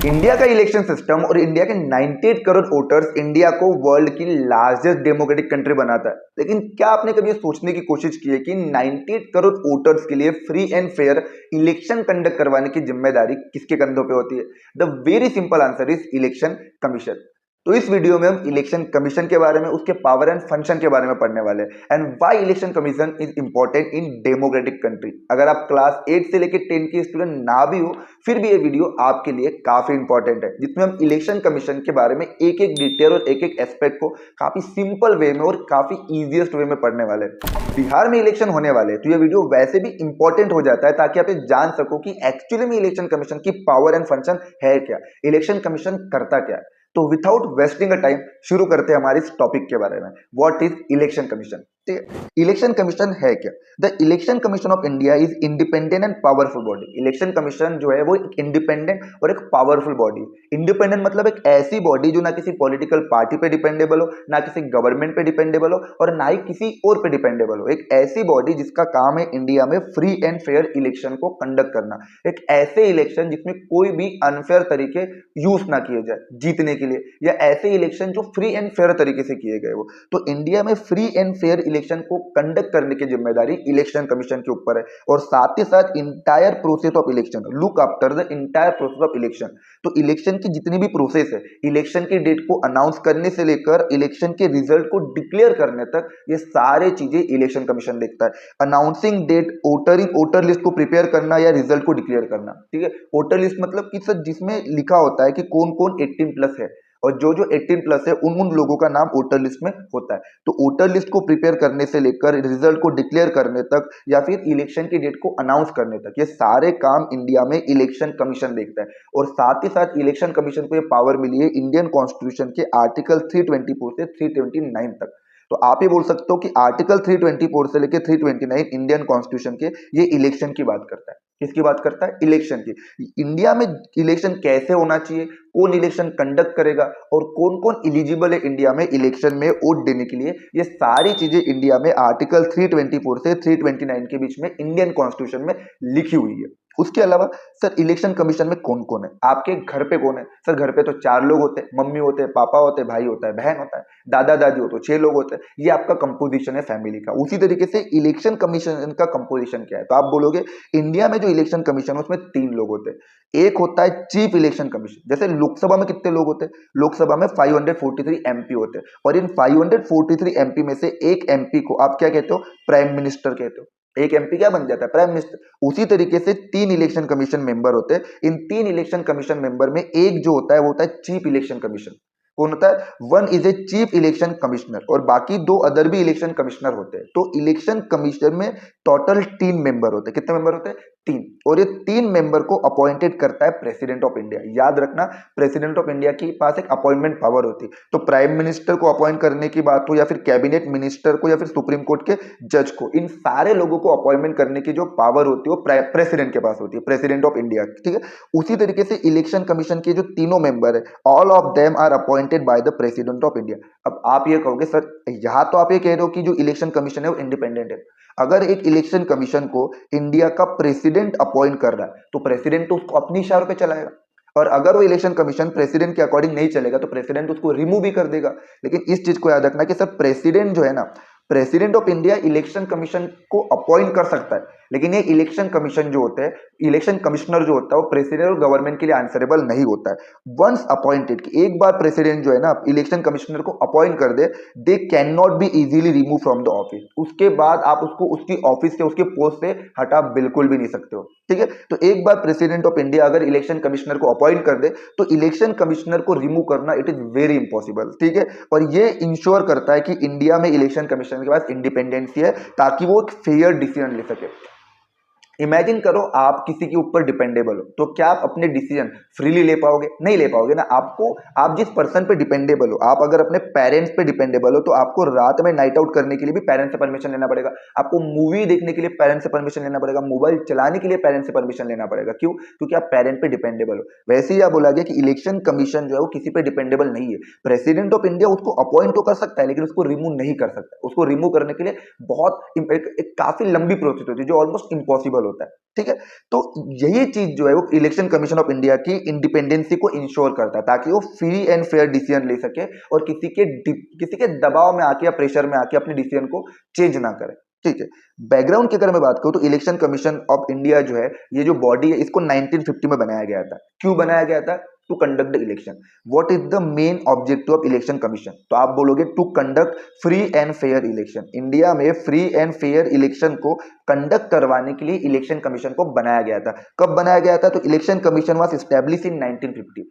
India का election system और India के 98 करोड़ वोटर्स इंडिया को वर्ल्ड की लार्जेस्ट डेमोक्रेटिक कंट्री बनाता है। लेकिन क्या आपने कभी सोचने की कोशिश की है कि 98 करोड़ वोटर्स के लिए free and fair election conduct करवाने की जिम्मेदारी किसके कंधों पे होती है? The very simple answer is election commission. तो इस वीडियो में हम इलेक्शन कमीशन के बारे में, उसके पावर एंड फंक्शन के बारे में पढ़ने वाले हैं and why election commission is important in democratic country. अगर आप क्लास 8 से लेकर 10 के स्टूडेंट ना भी हो, फिर भी ये वीडियो आपके लिए काफी इंपॉर्टेंट है, जिसमें हम इलेक्शन कमीशन के बारे में एक एक डिटेल और एक एक एस्पेक्ट को काफी सिंपल वे में और काफी इजीएस्ट वे में पढ़ने वाले हैं। बिहार में इलेक्शन होने वाले हैं, तो ये वीडियो वैसे भी इंपॉर्टेंट हो जाता है ताकि आप ये जान सको कि एक्चुअली में इलेक्शन कमीशन की पावर एंड फंक्शन है क्या, इलेक्शन कमीशन करता क्या है। तो विदाउट वेस्टिंग अ टाइम शुरू करते हैं हमारे इस टॉपिक के बारे में। What is election commission? ठीक है, इलेक्शन कमीशन है क्या? The election commission of India is independent and powerful body. Election commission जो है वो एक इंडिपेंडेंट और एक पावरफुल बॉडी। इंडिपेंडेंट मतलब एक ऐसी बॉडी जो ना किसी पॉलिटिकल पार्टी पे डिपेंडेबल हो, ना किसी गवर्नमेंट पे डिपेंडेबल हो और ना ही किसी और पे डिपेंडेबल हो। एक ऐसी बॉडी जिसका काम है इंडिया में फ्री एंड फेयर इलेक्शन को कंडक्ट करना। एक ऐसे इलेक्शन जिसमें कोई भी अनफेयर तरीके यूज ना किए जाए जीतने के लिए, या ऐसे इलेक्शन जो फ्री एंड फेयर तरीके से किए गए हो। तो इंडिया में फ्री एंड फेयर इलेक्शन को कंडक्ट करने की जिम्मेदारी इलेक्शन कमीशन के ऊपर है। और साथ ही साथ entire process of election, look after the entire process of election. तो इलेक्शन की जितनी भी प्रोसेस है, इलेक्शन की डेट को अनाउंस करने से लेकर इलेक्शन के रिजल्ट को डिक्लेयर करने तक, ये सारे चीजें इलेक्शन कमीशन देखता है। अनाउंसिंग डेट, वोटर लिस्ट को प्रिपेयर करना या रिजल्ट को डिक्लेयर करना। ठीक है, वोटर लिस्ट मतलब कि सर जिसमें लिखा होता है कि कौन कौन 18 प्लस है, और जो जो 18 प्लस है उन उन लोगों का नाम वोटर लिस्ट में होता है। तो वोटर लिस्ट को प्रिपेयर करने से लेकर रिजल्ट को डिक्लेयर करने तक या फिर इलेक्शन की डेट को अनाउंस करने तक, ये सारे काम इंडिया में इलेक्शन कमीशन देखता है। और साथ ही साथ इलेक्शन कमीशन को ये पावर मिली है इंडियन कॉन्स्टिट्यूशन के आर्टिकल 324 से 329 तक। तो आप ये बोल सकते हो कि आर्टिकल 324 से लेकर 329 इंडियन कॉन्स्टिट्यूशन के ये इलेक्शन की बात करता है। किसकी बात करता है? इलेक्शन की। इंडिया में इलेक्शन कैसे होना चाहिए, कौन इलेक्शन कंडक्ट करेगा और कौन कौन एलिजिबल है इंडिया में इलेक्शन में वोट देने के लिए, ये सारी चीजें इंडिया में आर्टिकल 324 से 329 के बीच में इंडियन कॉन्स्टिट्यूशन में लिखी हुई है। उसके अलावा सर इलेक्शन कमीशन में कौन कौन है? आपके घर पे कौन है? सर घर पे तो 4 लोग होते हैं, मम्मी होते हैं, पापा होते हैं, भाई होता है, बहन होता है, दादा दादी हो तो 6 लोग होते हैं। ये आपका कंपोजिशन है फैमिली का। उसी तरीके से इलेक्शन कमीशन का कंपोजिशन क्या है? तो आप बोलोगे इंडिया में जो इलेक्शन कमीशन है उसमें 3 लोग होते हैं। एक होता है चीफ इलेक्शन कमीशन। जैसे लोकसभा में कितने लोग होते हैं? लोकसभा में 543 एमपी होते हैं, और इन 543 एमपी में से एक एमपी को आप क्या कहते हो? प्राइम मिनिस्टर कहते हो। एक एमपी क्या बन जाता है? Prime minister. उसी तरीके से 3 इलेक्शन कमीशन मेंबर होते हैं। इन 3 इलेक्शन कमीशन मेंबर में एक जो होता है वो होता है चीफ इलेक्शन कमीशन। कौन होता है? One is a chief election commissioner, और बाकी 2 अदर भी इलेक्शन कमिश्नर होते हैं। तो इलेक्शन कमीशन में टोटल 3 मेंबर होते हैं। कितने मेंबर होते हैं? 3। और ये 3 मेंबर को अपॉइंटेड करता है प्रेसिडेंट ऑफ इंडिया। याद रखना, प्रेसिडेंट ऑफ इंडिया के पास एक अपॉइंटमेंट पावर होती है। तो प्राइम मिनिस्टर को अपॉइंट करने की बात हो, या फिर कैबिनेट मिनिस्टर को, या फिर सुप्रीम कोर्ट के जज को, इन सारे लोगों को अपॉइंटमेंट करने की जो पावर होती है वो प्रेसिडेंट के पास होती है, प्रेसिडेंट ऑफ इंडिया। ठीक है, उसी तरीके से इलेक्शन कमीशन के जो तीनों मेंबर है, all of them are appointed by the president of India. अब आप ये कहोगे सर यहाँ तो आप ये कह रहे हो कि जो इलेक्शन कमीशन है वो इंडिपेंडेंट है। अगर एक इलेक्शन कमीशन को इंडिया का प्रेसिडेंट अपॉइंट कर रहा है तो प्रेसिडेंट तो उसको अपनी इशारों पे चलाएगा, और अगर वो इलेक्शन कमीशन प्रेसिडेंट के अकॉर्डिंग नहीं चलेगा तो प्रेसिडेंट उसको रिमूव भी कर देगा। लेकिन इस चीज को याद रखना कि सर प्रेसिडेंट जो है ना, president of India election commission को अपॉइंट कर सकता है, लेकिन ये इलेक्शन कमीशन जो होता है, इलेक्शन कमिश्नर जो होता है, वो प्रेसिडेंट और गवर्नमेंट के लिए आंसरेबल नहीं होता है। वंस अपॉइंटेड, एक बार प्रेसिडेंट जो है ना इलेक्शन कमिश्नर को अपॉइंट कर दे, they can not be easily remove from the office. उसके बाद आप उसको उसकी ऑफिस से, उसके पोस्ट से हटा बिल्कुल भी नहीं सकते हो। ठीक है, तो एक बार प्रेसिडेंट ऑफ इंडिया अगर इलेक्शन कमिश्नर को अपॉइंट कर दे तो इलेक्शन कमिश्नर को रिमूव करना इट इज वेरी इंपॉसिबल। ठीक है, और ये इंश्योर करता है कि इंडिया में इलेक्शन कमिश्नर के पास इंडिपेंडेंसी है ताकि वो एक फेयर डिसीजन ले सके। इमेजिन करो आप किसी के ऊपर डिपेंडेबल हो, तो क्या आप अपने डिसीजन फ्रीली ले पाओगे? नहीं ले पाओगे ना। आपको, आप जिस पर्सन पे डिपेंडेबल हो, आप अगर अपने पेरेंट्स पे डिपेंडेबल हो तो आपको रात में नाइट आउट करने के लिए भी पेरेंट्स से परमिशन लेना पड़ेगा, आपको मूवी देखने के लिए पेरेंट्स से परमिशन लेना पड़ेगा, मोबाइल चलाने के लिए पेरेंट्स से परमिशन लेना पड़ेगा। क्यों? क्योंकि आप पेरेंट पे डिपेंडेबल हो। वैसे ही आप बोला गया कि इलेक्शन कमीशन जो है वो किसी पे डिपेंडेबल नहीं है। प्रेसिडेंट ऑफ इंडिया उसको अपॉइंट तो कर सकता है लेकिन उसको रिमूव नहीं कर सकता। उसको रिमूव करने के लिए बहुत एक काफी लंबी प्रोसेस होती है जो ऑलमोस्ट इम्पॉसिबल पॉसिबल होता है। ठीक है, तो यही चीज जो है वो इलेक्शन कमीशन ऑफ इंडिया की इंडिपेंडेंसी को इंश्योर करता है, ताकि वो फ्री एंड फेयर डिसीजन ले सके और किसी के दबाव में आके या प्रेशर में आके अपने डिसीजन को चेंज ना करे। ठीक है, बैकग्राउंड की अगर मैं बात करूं तो इलेक्शन कमीशन ऑफ इंडिया जो है, ये जो बॉडी है, इसको 1950 में बनाया गया था। क्यों बनाया गया था? To conduct the election. What is the main objective of election commission? तो आप बोलोगे to conduct free and fair election. India में फ्री एंड फेयर इलेक्शन को कंडक्ट करवाने के लिए इलेक्शन कमीशन को बनाया गया था। कब बनाया गया था? तो election commission was establish in 1950।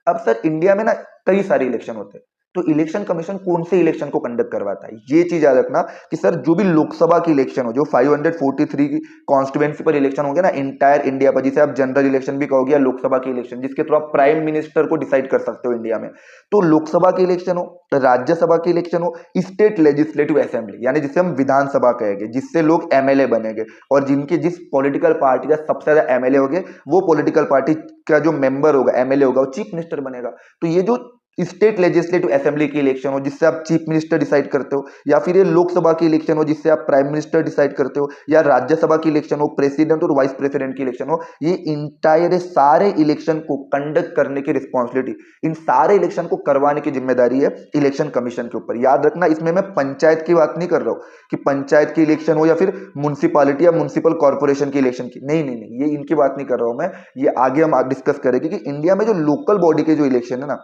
अब सर इंडिया में ना कई सारे इलेक्शन होते हैं, तो इलेक्शन कमीशन कौन से इलेक्शन को कंडक्ट करवाता है? ये चीज याद रखना कि सर जो भी लोकसभा की इलेक्शन हो, जो 543 की कॉन्स्टिट्यूएंसी पर इलेक्शन होंगे ना इंटायर इंडिया पर, जिसे आप जनरल इलेक्शन भी कहोगे या लोकसभा की इलेक्शन, जिसके थ्रू आप प्राइम मिनिस्टर को डिसाइड कर सकते हो इंडिया में, तो लोकसभा की इलेक्शन हो, राज्यसभा की इलेक्शन हो, स्टेट लेजिस्लेटिव असेंबली यानी जिसे हम विधानसभा कहेंगे, जिससे लोग एमएलए बनेंगे और जिनके जिस पॉलिटिकल पार्टी का सबसे ज्यादा एमएलए होंगे, वो पॉलिटिकल पार्टी का जो मेंबर होगा, एमएलए होगा, वो चीफ मिनिस्टर बनेगा। तो ये जो स्टेट लेजिस्लेटिव असेंबली की इलेक्शन हो जिससे आप चीफ मिनिस्टर डिसाइड करते हो, या फिर ये लोकसभा की इलेक्शन हो जिससे आप प्राइम मिनिस्टर डिसाइड करते हो, या राज्यसभा की इलेक्शन हो, प्रेसिडेंट और वाइस प्रेसिडेंट की इलेक्शन हो, ये इंटायर सारे इलेक्शन को कंडक्ट करने की रिस्पॉन्सिबिलिटी, इन सारे इलेक्शन को करवाने की जिम्मेदारी है इलेक्शन कमीशन के ऊपर। याद रखना, इसमें मैं पंचायत की बात नहीं कर रहा हूं कि पंचायत की इलेक्शन हो या फिर म्युनिसिपालिटी या म्युनिसिपल कॉर्पोरेशन की इलेक्शन की, नहीं नहीं नहीं, ये इनकी बात नहीं कर रहा हूं मैं। ये आगे हम डिस्कस करेंगे कि इंडिया में जो लोकल बॉडी के जो इलेक्शन है ना,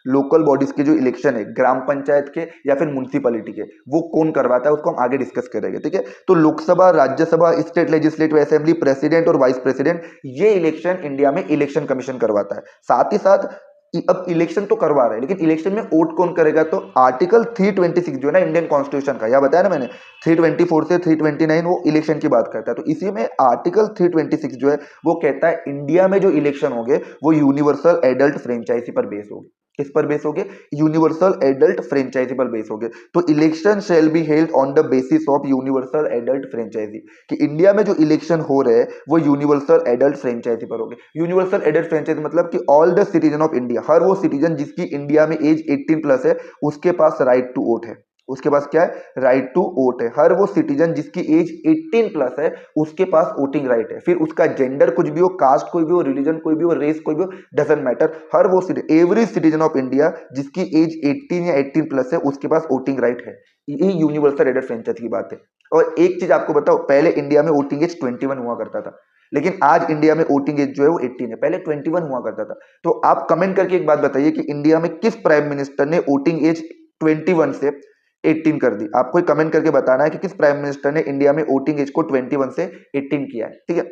लोकल बॉडीज के जो इलेक्शन है, ग्राम पंचायत के या फिर म्युनिसिपैलिटी के, वो कौन करवाता है उसको हम आगे डिस्कस करेंगे। ठीक है, तो Lok Sabha, Rajya Sabha, state legislative assembly, president और वाइस प्रेसिडेंट, ये इलेक्शन इंडिया में इलेक्शन कमीशन करवाता है। साथ ही साथ अब इलेक्शन तो करवा रहे हैं, लेकिन इलेक्शन में वोट कौन करेगा? तो आर्टिकल 326 जो है ना इंडियन कॉन्स्टिट्यूशन का, यह बताया ना मैंने, 324 से 329 वो इलेक्शन की बात करता है। तो इसी में आर्टिकल 326 जो है वो कहता है इंडिया में जो इलेक्शन होंगे वो यूनिवर्सल एडल्ट फ्रेंचाइजी पर बेस होगी। किस पर बेस होगे? यूनिवर्सल एडल्ट फ्रेंचाइजी पर बेस होगे। तो election shall be held on the basis of universal adult franchise, कि इंडिया में जो इलेक्शन हो रहे हैं वो यूनिवर्सल एडल्ट फ्रेंचाइजी पर होंगे। यूनिवर्सल एडल्ट फ्रेंचाइजी मतलब कि all the citizen of India, हर वो सिटीजन जिसकी इंडिया में एज 18 प्लस है, उसके पास राइट टू वोट है। उसके पास क्या है? राइट टू वोट है। हर वो सिटीजन जिसकी एज 18 प्लस है उसके पास वोटिंग राइट है। फिर उसका जेंडर कुछ भी हो, कास्ट कोई भी हो, रिलीजन कोई भी हो, रेस कोई भी हो, डजंट मैटर। हर वो एवरी सिटीजन ऑफ इंडिया जिसकी एज 18 या 18 प्लस है उसके पास वोटिंग राइट है। ये यूनिवर्सल एडल्ट फ्रेंचाइजी की बात है। और एक चीज आपको बताओ, पहले इंडिया में वोटिंग एज 21 हुआ करता था, लेकिन आज इंडिया में वोटिंग एज जो है वो 18 है, पहले 21 हुआ करता था। तो आप कमेंट करके एक बात बताइए कि इंडिया में किस प्राइम मिनिस्टर ने वोटिंग एज 21 से 18 कर दी? आपको कमेंट करके बताना है कि किस प्राइम मिनिस्टर ने इंडिया में वोटिंग एज को 21 से 18 किया है। ठीक है,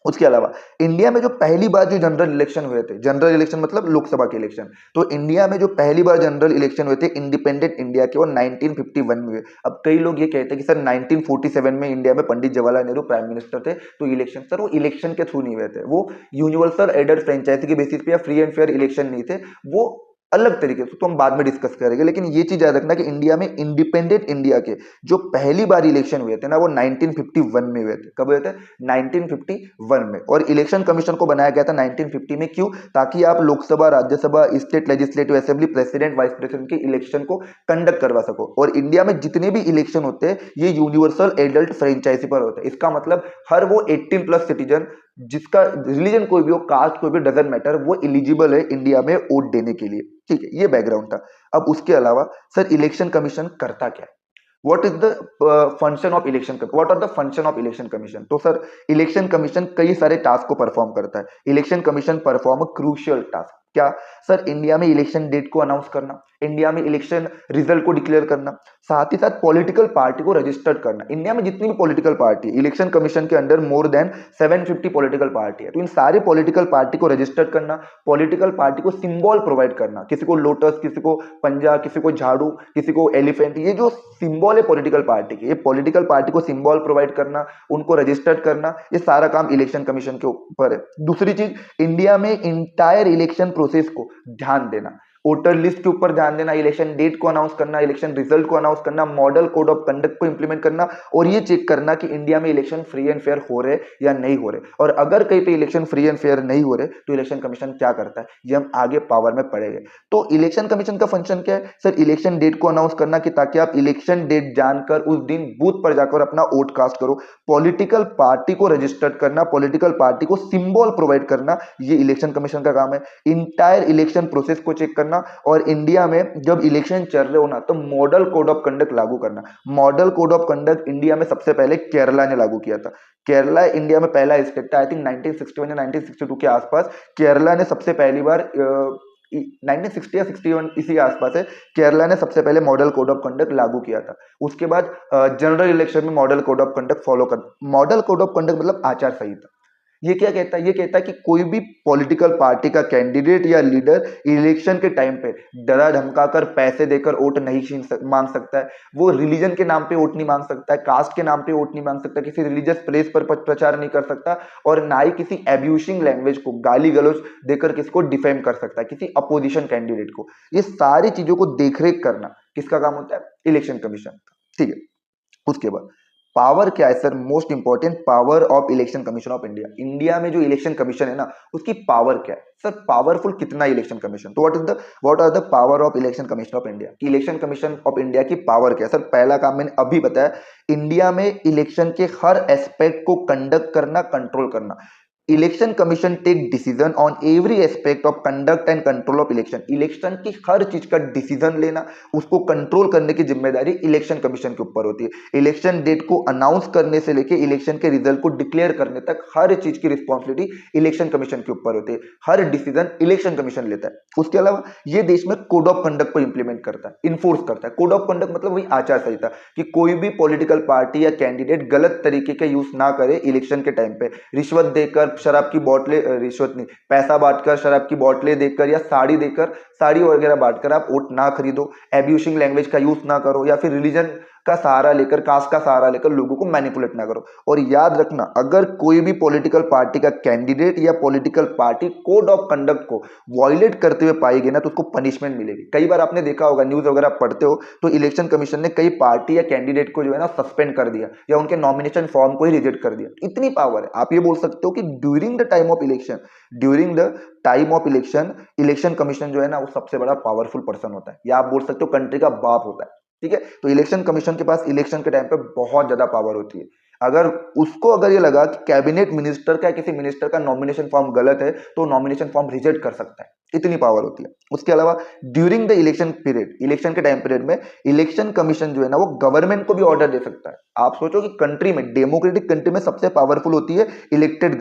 उसके अलावा इंडिया में जो पहली बार जो जनरल इलेक्शन हुए थे, जनरल इलेक्शन मतलब लोकसभा के इलेक्शन, तो इंडिया में जो पहली बार जनरल इलेक्शन हुए थे इंडिपेंडेंट इंडिया के, वो 1951 में हुए। अब कई लोग ये कहते हैं कि सर 1947 में इंडिया में पंडित जवाहरलाल नेहरू प्राइम मिनिस्टर थे तो इलेक्शन, सर वो इलेक्शन के थ्रू नहीं हुए थे, वो यूनिवर्सल एडल्ट फ्रेंचाइजी के बेसिस पे या फ्री एंड फेयर इलेक्शन नहीं थे, वो अलग तरीके से, तो हम बाद में डिस्कस करेंगे। लेकिन ये चीज याद रखना कि इंडिया में इंडिपेंडेंट इंडिया के जो पहली बार इलेक्शन हुए थे ना वो 1951 में हुए थे। कब हुए थे? 1951 में। और इलेक्शन कमीशन को बनाया गया था 1950 में। क्यों? ताकि आप Lok Sabha, Rajya Sabha, state legislative assembly, president, vice president के इलेक्शन को कंडक्ट करवा सको। और इंडिया में जितने भी इलेक्शन होते हैं ये यूनिवर्सल एडल्ट फ्रेंचाइजी पर होते हैं। इसका मतलब हर वो 18 प्लस सिटीजन जिसका रिलीजन कोई भी हो, कास्ट कोई भी, डजंट मैटर, वो एलिजिबल है इंडिया में वोट देने के लिए। ठीक है, ये बैकग्राउंड था। अब उसके अलावा सर इलेक्शन कमीशन करता क्या है? What is the function of election, what are the function of election commission? तो सर इलेक्शन कमीशन कई सारे टास्क को परफॉर्म करता है। Election commission perform a crucial task. क्या? सर इंडिया में इलेक्शन डेट को अनाउंस करना, इंडिया में इलेक्शन रिजल्ट को डिक्लेयर करना, साथ ही साथ पॉलिटिकल पार्टी को रजिस्टर्ड करना। इंडिया में जितनी भी पॉलिटिकल पार्टी, इलेक्शन कमीशन के under more then 750 political party है, तो इन सारे पॉलिटिकल पार्टी को रजिस्टर्ड करना, पॉलिटिकल पार्टी को सिंबल प्रोवाइड करना, किसी को लोटस, किसी को पंजा, किसी को झाड़ू, किसी को एलिफेंट, ये जो सिंबल है पॉलिटिकल पार्टी के, ये पॉलिटिकल पार्टी को सिंबल प्रोवाइड करना, उनको रजिस्टर्ड करना, ये सारा काम इलेक्शन कमीशन के ऊपर है। दूसरी चीज, इंडिया में इंटायर इलेक्शन प्रोसेस को ध्यान देना। वोटर लिस्ट के ऊपर ध्यान देना, इलेक्शन डेट को अनाउंस करना, इलेक्शन रिजल्ट को अनाउंस करना, मॉडल कोड ऑफ कंडक्ट को इंप्लीमेंट करना, और ये चेक करना कि इंडिया में इलेक्शन फ्री एंड फेयर हो रहे या नहीं हो रहे। और अगर कहीं पे इलेक्शन फ्री एंड फेयर नहीं हो रहे तो इलेक्शन कमीशन क्या करता है, ये हम आगे पावर में पढ़ेंगे। तो इलेक्शन कमीशन का फंक्शन क्या है सर, इलेक्शन डेट को अनाउंस करना कि ताकि आप इलेक्शन डेट जानकर उस दिन बूथ पर जाकर अपना वोट कास्ट करो, पॉलिटिकल पार्टी को रजिस्टर्ड करना, पॉलिटिकल पार्टी को सिंबल प्रोवाइड करना, ये इलेक्शन कमीशन का काम है। इंटायर इलेक्शन प्रोसेस को चेक करना, और इंडिया में जब इलेक्शन चल रहे हो ना तो मॉडल कोड ऑफ कंडक्ट लागू करना। Model code of conduct India में सबसे पहले केरला ने लागू किया था। केरला इंडिया में पहला स्टेट था, आई थिंक 1961 या 1962 के आसपास केरला ने सबसे पहली बार 1960 या 61 इसी के आसपास है, केरला ने सबसे पहले मॉडल कोड ऑफ कंडक्ट लागू किया था। उसके बाद जनरल इलेक्शन में model code of conduct follow कर, मॉडल कोड ऑफ कंडक्ट मतलब आचार संहिता। ये क्या कहता है, ये कहता है कि कोई भी पॉलिटिकल पार्टी का कैंडिडेट या लीडर इलेक्शन के टाइम पे डरा धमका कर पैसे देकर वोट नहीं मांग सकता है, वो रिलीजन के नाम पे वोट नहीं मांग सकता है, कास्ट के नाम पे वोट नहीं मांग सकता, किसी रिलीजियस प्लेस पर प्रचार नहीं कर सकता, और ना ही किसी एब्यूसिंग लैंग्वेज को गाली गलौज देकर किसको डिफेम कर सकता है, किसी अपोजिशन कैंडिडेट को। ये सारी चीजों को देखरेख करना किसका काम होता है, इलेक्शन कमीशन का। ठीक है, उसके बाद पावर क्या है sir, most important, power of election commission of India. India में जो इलेक्शन कमीशन है ना उसकी पावर क्या है सर, पावरफुल कितना इलेक्शन कमीशन। तो what are the power of election commission of India, election commission of India की पावर क्या है सर। पहला काम मैंने अभी बताया, इंडिया में इलेक्शन के हर एस्पेक्ट को कंडक्ट करना, कंट्रोल करना। Election commission take decision on every aspect of conduct and control of election. Election की हर चीज का डिसीजन लेना, उसको कंट्रोल करने की जिम्मेदारी इलेक्शन कमीशन के ऊपर होती है। इलेक्शन डेट को अनाउंस करने से लेके इलेक्शन के रिजल्ट को डिक्लेयर करने तक हर चीज की रिस्पॉन्सिबिलिटी इलेक्शन कमीशन के ऊपर होती है, हर डिसीजन इलेक्शन कमीशन लेता है। उसके अलावा ये देश में कोड ऑफ कंडक्ट को इंप्लीमेंट करता है, इन्फोर्स करता है। कोड ऑफ कंडक्ट मतलब वही आचार संहिता, कि कोई भी पॉलिटिकल पार्टी या कैंडिडेट गलत तरीके का यूज ना करे इलेक्शन के टाइम पे, रिश्वत देकर शराब की बोतलें, रिश्वत नहीं, पैसा बांटकर शराब की बोतलें देकर या साड़ी देकर, साड़ी वगैरह बांटकर आप वोट ना खरीदो, एब्यूसिंग लैंग्वेज का यूज ना करो, या फिर रिलीजन का सहारा लेकर, कास्ट का सहारा लेकर लोगों को मैनिपुलेट ना करो। और याद रखना, अगर कोई भी पॉलिटिकल पार्टी का कैंडिडेट या political party code of conduct को वायलेट करते हुए पाई गई ना तो उसको पनिशमेंट मिलेगी। कई बार आपने देखा होगा, न्यूज वगैरह पढ़ते हो तो इलेक्शन कमीशन ने कई पार्टी या कैंडिडेट को जो है ना सस्पेंड कर दिया, या उनके नॉमिनेशन फॉर्म को ही रिजेक्ट कर दिया। इतनी पावर है। आप ये बोल सकते हो कि during the time of election election commission जो है ना वो सबसे बड़ा पावरफुल पर्सन होता है, या आप बोल सकते हो कंट्री का बाप होता है। ठीक है, तो इलेक्शन कमीशन के पास इलेक्शन के टाइम पे बहुत ज्यादा पावर होती है। अगर ये लगा कि कैबिनेट मिनिस्टर का, किसी मिनिस्टर का नॉमिनेशन फॉर्म गलत है तो नॉमिनेशन फॉर्म रिजेक्ट कर सकता है, इतनी पावर होती है। उसके अलावा during the election period, election के टाइम पीरियड में इलेक्शन कमीशन जो है ना वो गवर्नमेंट को भी ऑर्डर दे सकता है। आप सोचो कि कंट्री में, डेमोक्रेटिक कंट्री में सबसे पावरफुल होती है इलेक्टेड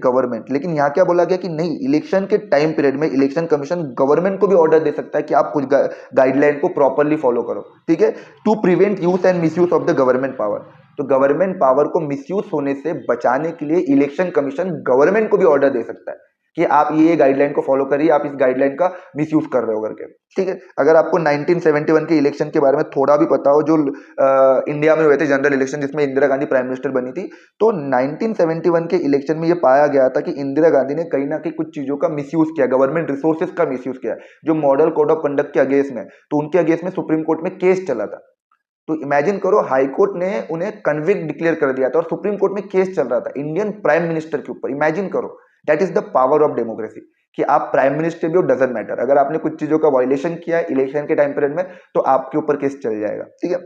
गवर्नमेंट, लेकिन यहां क्या बोला गया कि नहीं, इलेक्शन के टाइम पीरियड में इलेक्शन कमीशन गवर्नमेंट को भी ऑर्डर दे सकता है कि आप कुछ गाइडलाइन को प्रॉपरली फॉलो करो। ठीक है, to prevent use and misuse of the government power. तो गवर्नमेंट पावर को मिसयूज होने से बचाने के लिए इलेक्शन कमीशन गवर्नमेंट को भी ऑर्डर दे सकता है कि आप ये गाइडलाइन को फॉलो करिए, आप इस गाइडलाइन का मिसयूज कर रहे हो करके। ठीक है, अगर आपको 1971 के इलेक्शन के बारे में थोड़ा भी पता हो, जो इंडिया में हुए थे जनरल इलेक्शन जिसमें इंदिरा गांधी प्राइम मिनिस्टर बनी थी, तो 1971 के इलेक्शन में ये पाया गया था कि इंदिरा गांधी ने कहीं ना कहीं कुछ चीजों का मिसयूज किया, गवर्नमेंट रिसोर्सेज का मिसयूज किया, जो मॉडल कोड ऑफ कंडक्ट के अगेंस्ट में। तो उनके अगेंस्ट में सुप्रीम कोर्ट में केस चला था। तो इमेजिन करो, हाई कोर्ट ने उन्हें कन्विक्ट डिक्लेयर कर दिया था और सुप्रीम कोर्ट में केस चल रहा था इंडियन प्राइम मिनिस्टर के ऊपर। इमेजिन करो, that is the power of democracy, कि आप प्राइम मिनिस्टर भी हो, डजंट मैटर, अगर आपने कुछ चीजों का वायलेशन किया है इलेक्शन के टाइम पीरियड में तो आपके ऊपर केस चल जाएगा। ठीक है,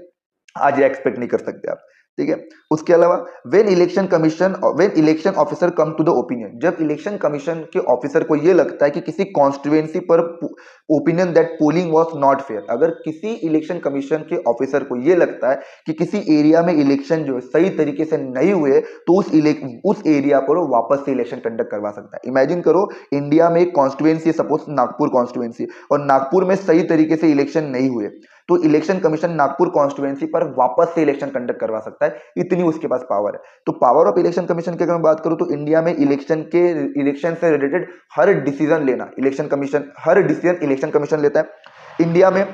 आज ये एक्सपेक्ट नहीं कर सकते आप। ठीक है, उसके अलावा when election officer come to the opinion, जब इलेक्शन कमीशन के ऑफिसर को यह लगता है कि किसी कॉन्स्टिट्यूएंसी पर opinion that polling was not fair, अगर किसी इलेक्शन कमीशन के ऑफिसर को यह लगता है कि किसी एरिया में इलेक्शन जो सही तरीके से नहीं हुए तो उस एरिया पर वो वापस से इलेक्शन कंडक्ट करवा सकता है। इमेजिन करो, इंडिया में एक कॉन्स्टिट्यूएंसी, सपोज नागपुर कॉन्स्टिट्यूएंसी, और नागपुर में सही तरीके से इलेक्शन नहीं हुए तो इलेक्शन कमीशन नागपुर कॉन्स्टिट्यूएंसी पर वापस से इलेक्शन कंडक्ट करवा सकता है, इतनी उसके पास पावर है। तो पावर ऑफ इलेक्शन कमीशन की अगर मैं बात करूं तो इंडिया में इलेक्शन से रिलेटेड हर डिसीजन इलेक्शन कमीशन लेता है। इंडिया में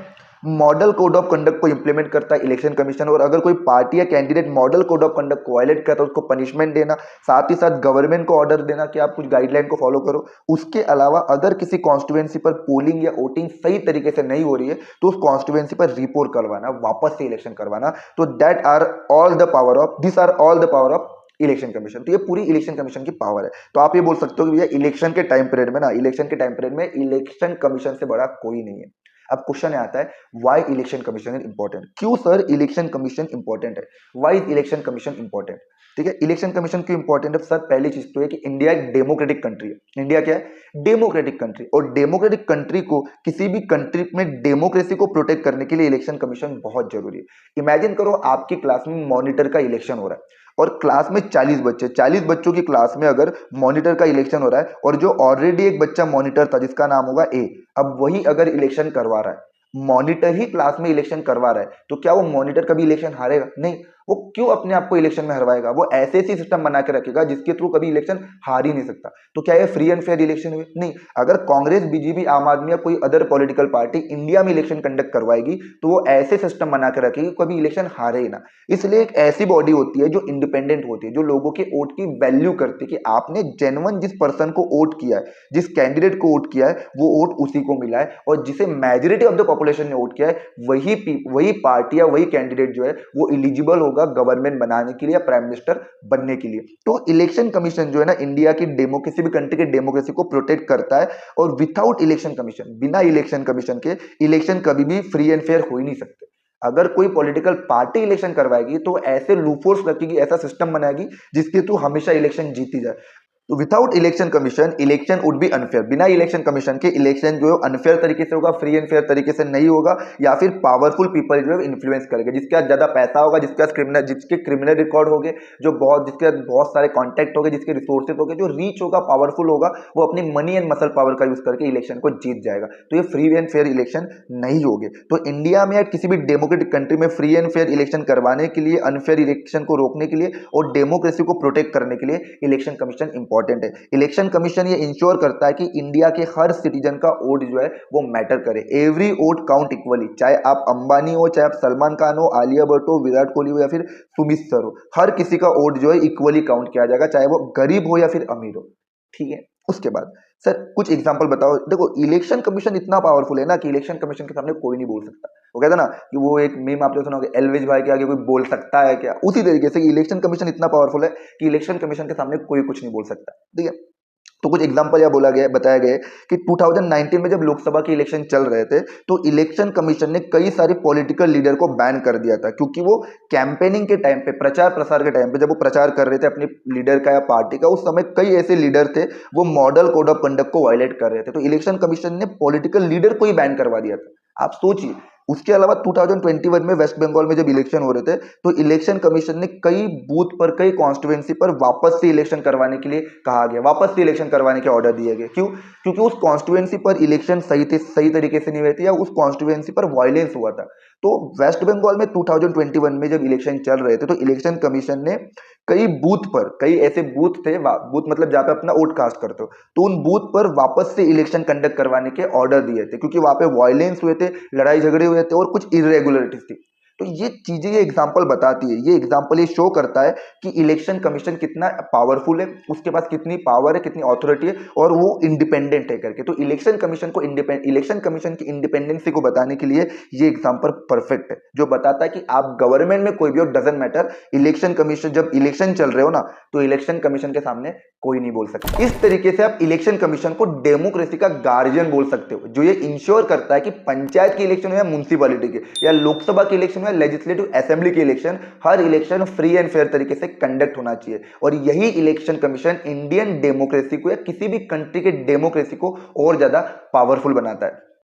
मॉडल कोड ऑफ कंडक्ट को इंप्लीमेंट करता है इलेक्शन कमीशन, और अगर कोई पार्टी या candidate model code of conduct को वायलेट करता है उसको पनिशमेंट देना, साथ ही साथ गवर्नमेंट को ऑर्डर देना कि आप कुछ गाइडलाइन को फॉलो करो। उसके अलावा अगर किसी कॉन्स्टिट्यूएंसी पर पोलिंग या वोटिंग सही तरीके से नहीं हो रही है तो उस कॉन्स्टिट्यूएंसी पर रिपोर्ट करवाना, वापस से इलेक्शन करवाना। तो that are all the power of this are all the power of election commission. तो ये पूरी इलेक्शन कमीशन की पावर है। तो आप ये बोल सकते हो कि भैया इलेक्शन के टाइम पीरियड में ना, इलेक्शन के टाइम पीरियड में इलेक्शन कमीशन से बड़ा कोई नहीं है। अब क्वेश्चन आता है why election commission is important. क्यों सर इलेक्शन कमीशन इंपॉर्टेंट है, why is election commission important. ठीक है, इलेक्शन कमीशन क्यों इंपॉर्टेंट है सर। पहली चीज तो है कि इंडिया एक डेमोक्रेटिक कंट्री है। इंडिया क्या है, डेमोक्रेटिक कंट्री, और डेमोक्रेटिक कंट्री को, किसी भी कंट्री में डेमोक्रेसी को प्रोटेक्ट करने के लिए इलेक्शन कमीशन बहुत जरूरी है। इमेजिन करो आपकी क्लास में मॉनिटर का इलेक्शन हो रहा है और क्लास में 40 बच्चे, 40 बच्चों की क्लास में अगर मॉनिटर का इलेक्शन हो रहा है और जो ऑलरेडी एक बच्चा मॉनिटर था जिसका नाम होगा ए, अब वही अगर इलेक्शन करवा रहा है, मॉनिटर ही क्लास में इलेक्शन करवा रहा है, तो क्या वो मॉनिटर कभी इलेक्शन हारेगा? नहीं। वो क्यों अपने आप को इलेक्शन में हरवाएगा? वो ऐसे ही सिस्टम बना के रखेगा जिसके थ्रू कभी इलेक्शन हार ही नहीं सकता। तो क्या ये फ्री एंड फेयर इलेक्शन हुए? नहीं। अगर कांग्रेस, बीजेपी, आम आदमी या कोई अदर पॉलिटिकल पार्टी इंडिया में इलेक्शन कंडक्ट करवाएगी तो वो ऐसे सिस्टम बना के रखेगी कभी इलेक्शन हारे ही ना। इसलिए एक ऐसी बॉडी होती है जो इंडिपेंडेंट होती है, जो लोगों के वोट की वैल्यू करती है कि आपने जेन्युइन जिस पर्सन को वोट किया है, जिस कैंडिडेट को वोट किया है, वो वोट उसी को मिला है, और जिसे मेजोरिटी ऑफ द पॉपुलेशन ने वोट किया है वही पार्टी या वही कैंडिडेट जो है वो इलिजिबल होगा गवर्नमेंट बनाने के लिए या प्राइम मिनिस्टर बनने के लिए। तो इलेक्शन कमीशन जो है ना, इंडिया की किसी भी कंट्री की डेमोक्रेसी को प्रोटेक्ट करता है, और विदाउट इलेक्शन कमीशन, बिना इलेक्शन कमीशन के इलेक्शन कभी भी फ्री एंड फेयर हो ही नहीं सकते। अगर कोई पॉलिटिकल पार्टी इलेक्शन करवाएगी तो ऐसे लूपहोल्स रखेगी, ऐसा सिस्टम बनाएगी जिसके थ्रू हमेशा इलेक्शन जीती जाए। तो without election commission election would be unfair. बिना इलेक्शन कमीशन के इलेक्शन जो है अनफेयर तरीके से होगा, फ्री एंड फेयर तरीके से नहीं होगा, या फिर पावरफुल पीपल जो है इन्फ्लुएंस करेंगे, जिसके पास ज्यादा पैसा होगा, जिसके क्रिमिनल रिकॉर्ड होंगे, जिसके बहुत सारे कॉन्टैक्ट होंगे, जिसके रिसोर्सेज होंगे, जो रीच होगा, पावरफुल होगा, वो अपनी मनी एंड मसल पावर का यूज करके इलेक्शन को जीत जाएगा। तो ये फ्री एंड फेयर इलेक्शन नहीं होंगे। तो इंडिया में या किसी भी डेमोक्रेटिक कंट्री में फ्री एंड फेयर इलेक्शन करवाने के लिए, अनफेयर इलेक्शन को रोकने के लिए और डेमोक्रेसी को प्रोटेक्ट करने के लिए इलेक्शन कमीशन इंपॉर्टेंट है। इलेक्शन कमीशन ये इंश्योर करता है कि इंडिया के हर सिटीजन का वोट जो है वो मैटर करे। एवरी वोट काउंट इक्वली, चाहे आप अंबानी हो, चाहे आप सलमान खान हो, आलिया भट्ट हो, विराट कोहली हो, या फिर सुमित सर हो, हर किसी का वोट जो है इक्वली काउंट किया जाएगा, चाहे वो गरीब हो या फिर अमीर हो। ठीक है, उसके बाद सर कुछ एग्जांपल बताओ। देखो इलेक्शन कमीशन इतना पावरफुल है ना कि इलेक्शन कमीशन के सामने कोई नहीं बोल सकता। वो कहता ना कि वो एक मीम आपने सुना होगा, एलविज भाई के आगे कोई बोल सकता है क्या? उसी तरीके से इलेक्शन कमीशन इतना पावरफुल है कि इलेक्शन कमीशन के सामने कोई कुछ नहीं बोल सकता। ठीक है, तो कुछ एग्जांपल यह बताया गया कि 2019 में जब लोकसभा के इलेक्शन चल रहे थे तो इलेक्शन कमीशन ने कई सारे पॉलिटिकल लीडर को बैन कर दिया था, क्योंकि वो कैंपेनिंग के टाइम पे, प्रचार प्रसार के टाइम पे, जब वो प्रचार कर रहे थे अपने लीडर का या पार्टी का, उस समय कई ऐसे लीडर थे वो मॉडल कोड ऑफ कंडक्ट को वायलेट कर रहे थे। तो इलेक्शन कमीशन ने पॉलिटिकल लीडर को ही बैन करवा दिया था। आप सोचिए। उसके अलावा 2021 में वेस्ट बंगाल में जब इलेक्शन हो रहे थे तो इलेक्शन कमीशन ने कई बूथ पर, कई कॉन्स्टिट्यूएंसी पर वापस से इलेक्शन करवाने के लिए कहा गया, वापस से इलेक्शन करवाने के ऑर्डर दिए गए। क्यों? क्योंकि उस कॉन्स्टिट्यूएंसी पर इलेक्शन सही तरीके से नहीं हुए थे, या उस कॉन्स्टिट्यूएंसी पर वायलेंस हुआ था। तो वेस्ट बंगाल में 2021 में जब इलेक्शन चल रहे थे तो इलेक्शन कमीशन ने कई बूथ पर, कई ऐसे बूथ थे, बूथ मतलब जहां पे अपना वोट कास्ट करते हो, तो उन बूथ पर वापस से इलेक्शन कंडक्ट करवाने के ऑर्डर दिए थे, क्योंकि वहां पे वायलेंस हुए थे, लड़ाई झगड़े हुए थे और कुछ इरेगुलरिटीज थी। तो ये चीजें, ये एग्जांपल बताती है, ये एग्जांपल ये शो करता है कि इलेक्शन कमीशन कितना पावरफुल है, उसके पास कितनी पावर है, कितनी अथॉरिटी है, और वो इंडिपेंडेंट है करके। तो इलेक्शन कमीशन की इंडिपेंडेंसी को बताने के लिए ये एग्जांपल परफेक्ट है, जो बताता है कि आप गवर्नमेंट में कोई भी हो, डजंट मैटर, इलेक्शन कमीशन, जब इलेक्शन चल रहे हो ना तो इलेक्शन कमीशन के सामने कोई नहीं बोल सकता। इस तरीके से आप इलेक्शन कमीशन को डेमोक्रेसी का गार्जियन बोल सकते हो, जो ये इंश्योर करता है कि पंचायत के इलेक्शन हो या म्युनिसिपैलिटी के या लोकसभा के इलेक्शन में, लेजिस्लेटिव असेंबली के election, her election free and fair तरीके से कंडक्ट होना चाहिए। और यही इलेक्शन कमीशन इंडियन डेमोक्रेसी को या किसी भी कंट्री के डेमोक्रेसी को और ज्यादा पावरफुल बनाता है।